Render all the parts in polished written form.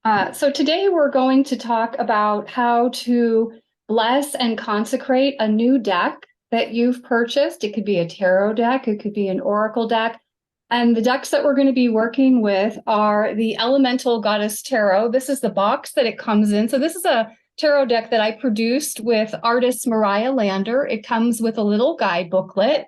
So today we're going to talk about how to bless and consecrate a new deck that you've purchased. It could be a tarot deck, it could be an oracle deck. And the decks that we're going to be working with are the Elemental Goddess Tarot. This is the box that it comes in. So this is a tarot deck that I produced with artist Mariah Lander. It comes with a little guide booklet,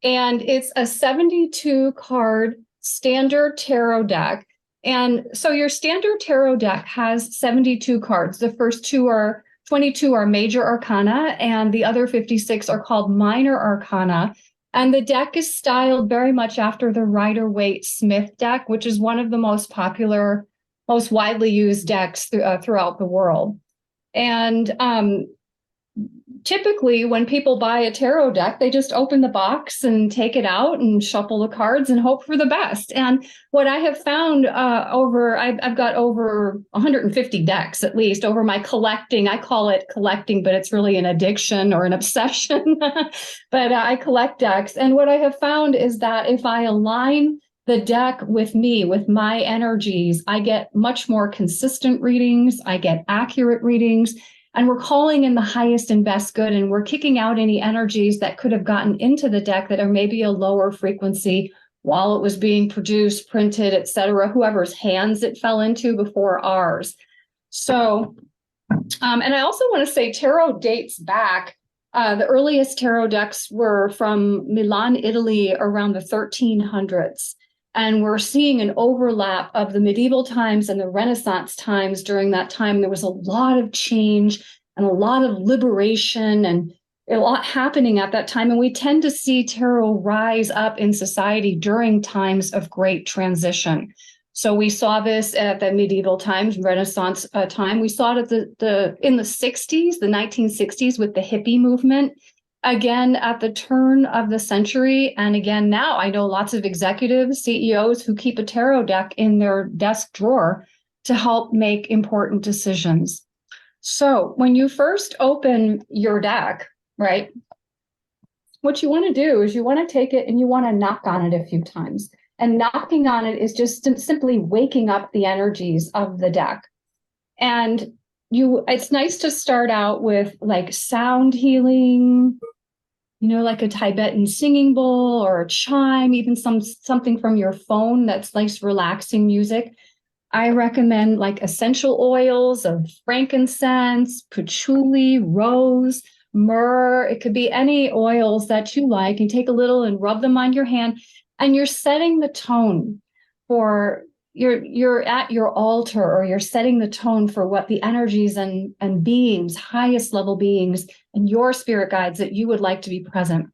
and it's a 72 card standard tarot deck. And so your standard tarot deck has 72 cards. The first 22 are major arcana, and the other 56 are called minor arcana. And the deck is styled very much after the Rider-Waite-Smith deck, which is one of the most popular, most widely used decks throughout the world. And typically when people buy a tarot deck, they just open the box and take it out and shuffle the cards and hope for the best. And what I have found I've got over 150 decks, at least, over my collecting. I call it collecting, but it's really an addiction or an obsession. But I collect decks. And what I have found is that if I align the deck with me, with my energies, I get much more consistent readings. I get accurate readings. And we're calling in the highest and best good, and we're kicking out any energies that could have gotten into the deck that are maybe a lower frequency while it was being produced, printed, etc., whoever's hands it fell into before ours. So, and I also want to say tarot dates back. The earliest tarot decks were from Milan, Italy, around the 1300s. And we're seeing an overlap of the medieval times and the Renaissance times. During that time, there was a lot of change and a lot of liberation and a lot happening at that time. And we tend to see tarot rise up in society during times of great transition. So we saw this at the medieval times, Renaissance time. We saw it at in the 60s, the 1960s, with the hippie movement. Again, at the turn of the century, and again now, I know lots of executives, CEOs who keep a tarot deck in their desk drawer to help make important decisions. So when you first open your deck, right, what you want to do is you want to take it and you want to knock on it a few times. And knocking on it is just simply waking up the energies of the deck. And it's nice to start out with like sound healing, like a Tibetan singing bowl or a chime, even something from your phone that's nice, relaxing music. I recommend like essential oils of frankincense, patchouli, rose, myrrh. It could be any oils that you like. You take a little and rub them on your hand, and you're setting the tone for you're at your altar, or you're setting the tone for what the energies and beings, highest level beings, and your spirit guides that you would like to be present.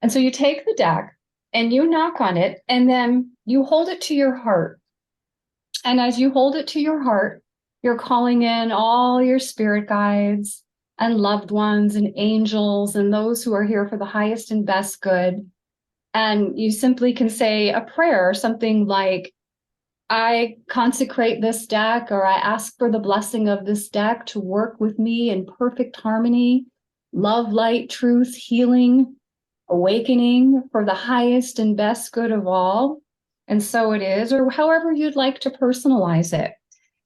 And so you take the deck and you knock on it, and then you hold it to your heart. And as you hold it to your heart, you're calling in all your spirit guides and loved ones and angels and those who are here for the highest and best good. And you simply can say a prayer, something like, I consecrate this deck, or I ask for the blessing of this deck to work with me in perfect harmony, love, light, truth, healing, awakening for the highest and best good of all. And so it is, or however you'd like to personalize it.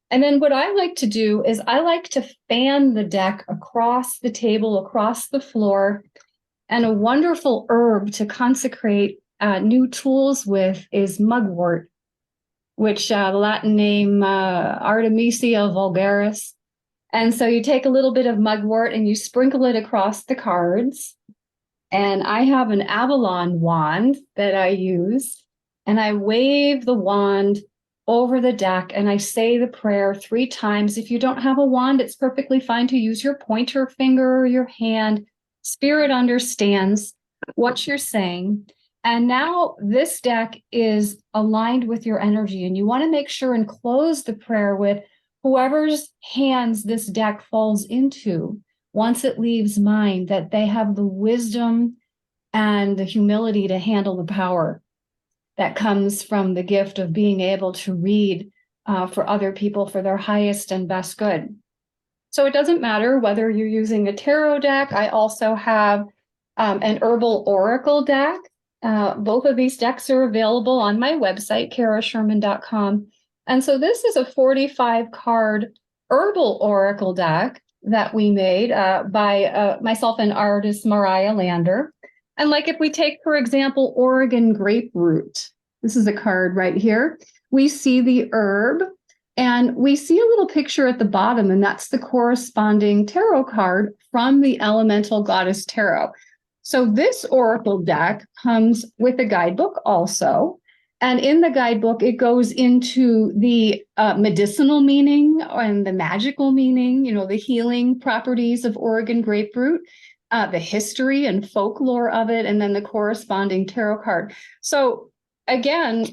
And then what I like to do is I like to fan the deck across the table, across the floor. And a wonderful herb to consecrate new tools with is mugwort, which the Latin name Artemisia vulgaris. And so you take a little bit of mugwort and you sprinkle it across the cards. And I have an Avalon wand that I use, and I wave the wand over the deck and I say the prayer 3 times. If you don't have a wand, it's perfectly fine to use your pointer finger or your hand. Spirit understands what you're saying. And now this deck is aligned with your energy, and you want to make sure and close the prayer with whoever's hands this deck falls into. Once it leaves mine, that they have the wisdom and the humility to handle the power that comes from the gift of being able to read for other people for their highest and best good. So it doesn't matter whether you're using a tarot deck. I also have an herbal oracle deck. Both of these decks are available on my website, kairasherman.com. And so this is a 45 card herbal oracle deck that we made by myself and artist Mariah Lander. And like if we take, for example, Oregon grapefruit, this is a card right here. We see the herb and we see a little picture at the bottom, and that's the corresponding tarot card from the Elemental Goddess Tarot. So this oracle deck comes with a guidebook also. And in the guidebook, it goes into the medicinal meaning and the magical meaning, the healing properties of Oregon grapefruit, the history and folklore of it, and then the corresponding tarot card. So again,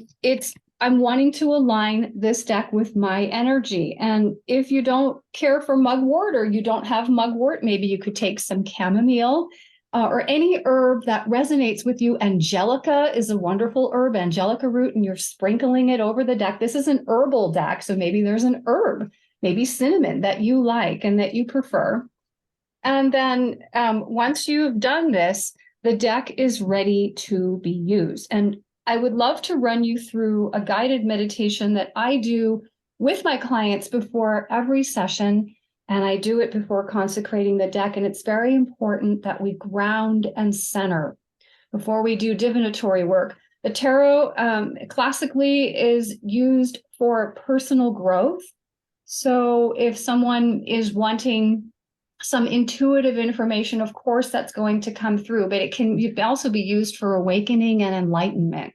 I'm wanting to align this deck with my energy. And if you don't care for mugwort or you don't have mugwort, maybe you could take some chamomile or any herb that resonates with you. Angelica is a wonderful herb, angelica root, and you're sprinkling it over the deck. This is an herbal deck, so maybe there's an herb, maybe cinnamon that you like and that you prefer. And then once you've done this, the deck is ready to be used. And I would love to run you through a guided meditation that I do with my clients before every session. And I do it before consecrating the deck. And it's very important that we ground and center before we do divinatory work. The tarot classically is used for personal growth. So if someone is wanting some intuitive information, of course, that's going to come through, but it can also be used for awakening and enlightenment.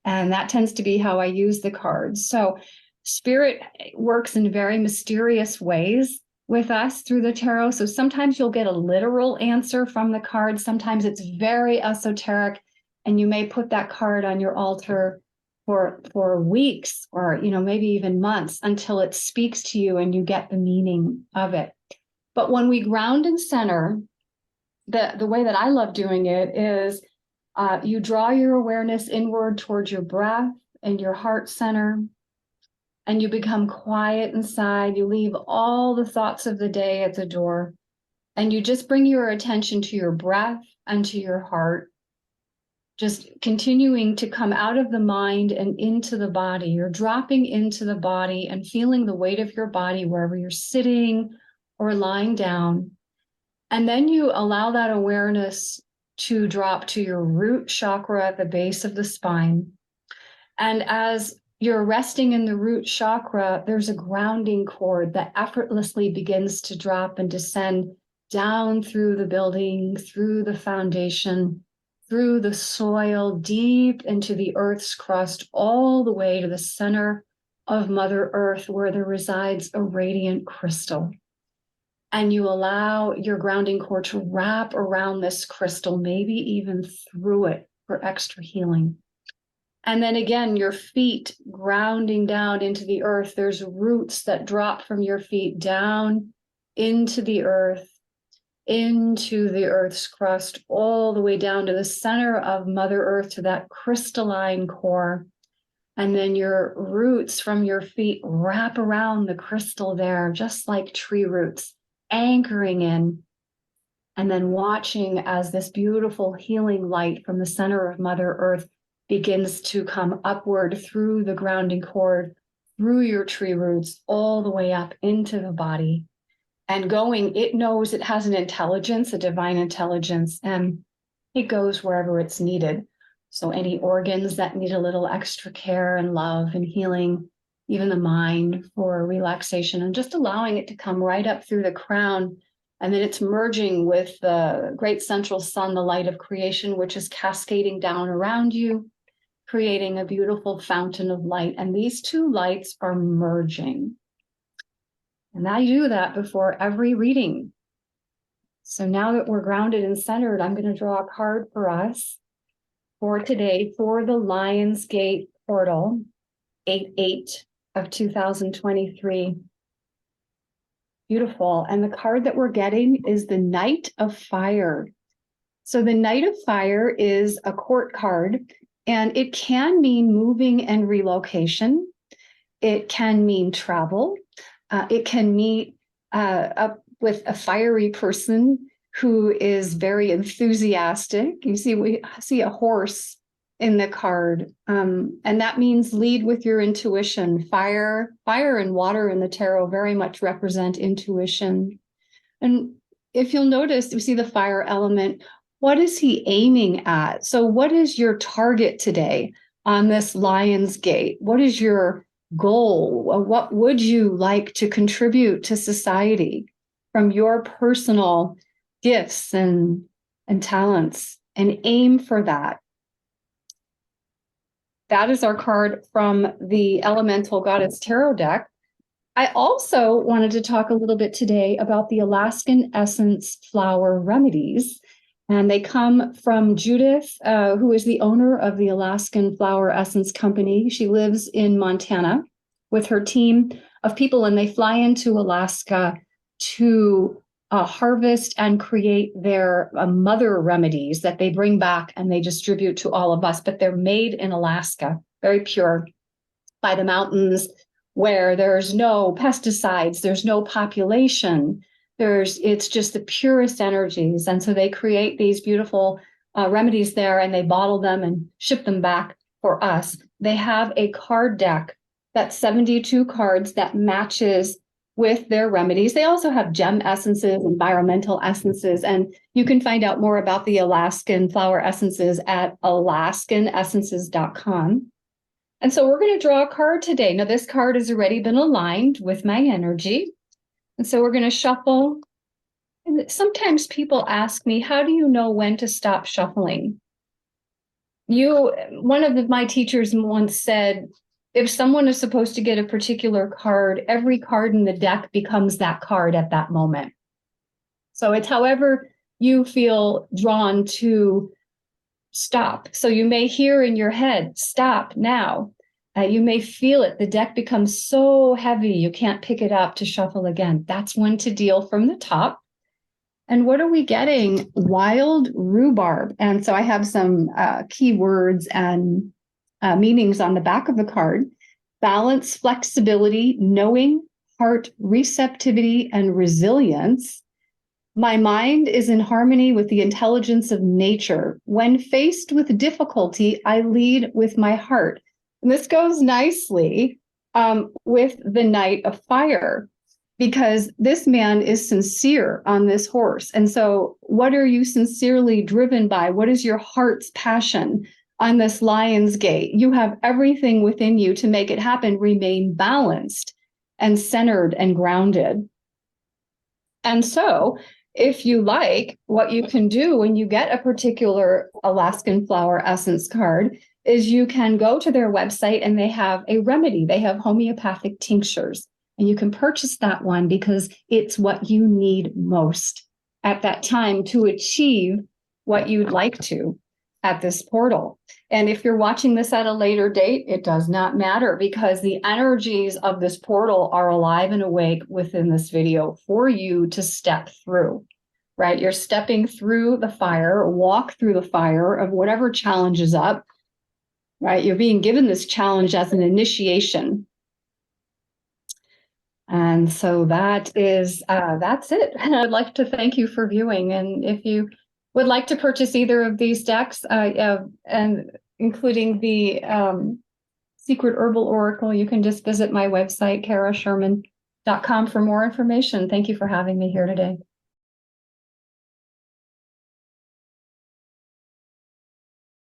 And that tends to be how I use the cards. So spirit works in very mysterious ways with us through the tarot. So sometimes you'll get a literal answer from the card. Sometimes it's very esoteric, and you may put that card on your altar for weeks or maybe even months until it speaks to you and you get the meaning of it. But when we ground and center, the way that I love doing it is you draw your awareness inward towards your breath and your heart center, and you become quiet inside. You leave all the thoughts of the day at the door, and you just bring your attention to your breath and to your heart, just continuing to come out of the mind and into the body. You're dropping into the body and feeling the weight of your body wherever you're sitting or lying down. And then you allow that awareness to drop to your root chakra at the base of the spine. And as you're resting in the root chakra, there's a grounding cord that effortlessly begins to drop and descend down through the building, through the foundation, through the soil, deep into the earth's crust, all the way to the center of Mother Earth, where there resides a radiant crystal. And you allow your grounding cord to wrap around this crystal, maybe even through it for extra healing. And then again, your feet grounding down into the earth. There's roots that drop from your feet down into the earth's crust, all the way down to the center of Mother Earth, to that crystalline core. And then your roots from your feet wrap around the crystal there, just like tree roots, anchoring in, and then watching as this beautiful healing light from the center of Mother Earth begins to come upward through the grounding cord, through your tree roots, all the way up into the body. And going, it knows it has an intelligence, a divine intelligence, and it goes wherever it's needed. So any organs that need a little extra care and love and healing, even the mind for relaxation, and just allowing it to come right up through the crown. And then it's merging with the great central sun, the light of creation, which is cascading down around you, creating a beautiful fountain of light. And these two lights are merging. And I do that before every reading. So now that we're grounded and centered, I'm going to draw a card for us for today for the Lion's Gate portal, 8/8 of 2023. Beautiful. And the card that we're getting is the Knight of Fire. So the Knight of Fire is a court card, and it can mean moving and relocation. It can mean travel. It can meet up with a fiery person who is very enthusiastic. We see a horse in the card. And that means lead with your intuition. Fire and water in the tarot very much represent intuition. And if you'll notice, you see the fire element. What is he aiming at? So what is your target today on this Lion's Gate? What is your goal? What would you like to contribute to society from your personal gifts and talents? And aim for that. That is our card from the Elemental Goddess Tarot deck. I also wanted to talk a little bit today about the Alaskan Essence Flower Remedies. And they come from Judith, who is the owner of the Alaskan Flower Essence Company. She lives in Montana with her team of people, and they fly into Alaska to harvest and create their mother remedies that they bring back and they distribute to all of us. But they're made in Alaska, very pure, by the mountains, where there's no pesticides, there's no population, it's just the purest energies. And so they create these beautiful remedies there, and they bottle them and ship them back for us. They have a card deck that's 72 cards that matches with their remedies. They also have gem essences, environmental essences, and you can find out more about the Alaskan flower essences at alaskanessences.com. And so we're going to draw a card today. Now, this card has already been aligned with my energy. And so we're going to shuffle. And sometimes people ask me, how do you know when to stop shuffling? One of my teachers once said, if someone is supposed to get a particular card, every card in the deck becomes that card at that moment. So it's however you feel drawn to stop. So you may hear in your head, stop now. You may feel it. The deck becomes so heavy, you can't pick it up to shuffle again. That's when to deal from the top. And what are we getting? Wild rhubarb. And so I have some key words and meanings on the back of the card. Balance, flexibility, knowing, heart, receptivity, and resilience. My mind is in harmony with the intelligence of nature. When faced with difficulty, I lead with my heart. And this goes nicely with the Knight of Fire, because this man is sincere on this horse. And so what are you sincerely driven by? What is your heart's passion on this Lion's Gate? You have everything within you to make it happen. Remain balanced and centered and grounded. And so if you like, what you can do when you get a particular Alaskan flower essence card is you can go to their website and they have a remedy. They have homeopathic tinctures, and you can purchase that one because it's what you need most at that time to achieve what you'd like to at this portal. And if you're watching this at a later date, it does not matter, because the energies of this portal are alive and awake within this video for you to step through, right? You're stepping through the fire, walk through the fire of whatever challenge is up, right? You're being given this challenge as an initiation. And so that's it. I'd like to thank you for viewing. And if you would like to purchase either of these decks, and including the Secret Herbal Oracle, you can just visit my website, kairasherman.com, for more information. Thank you for having me here today.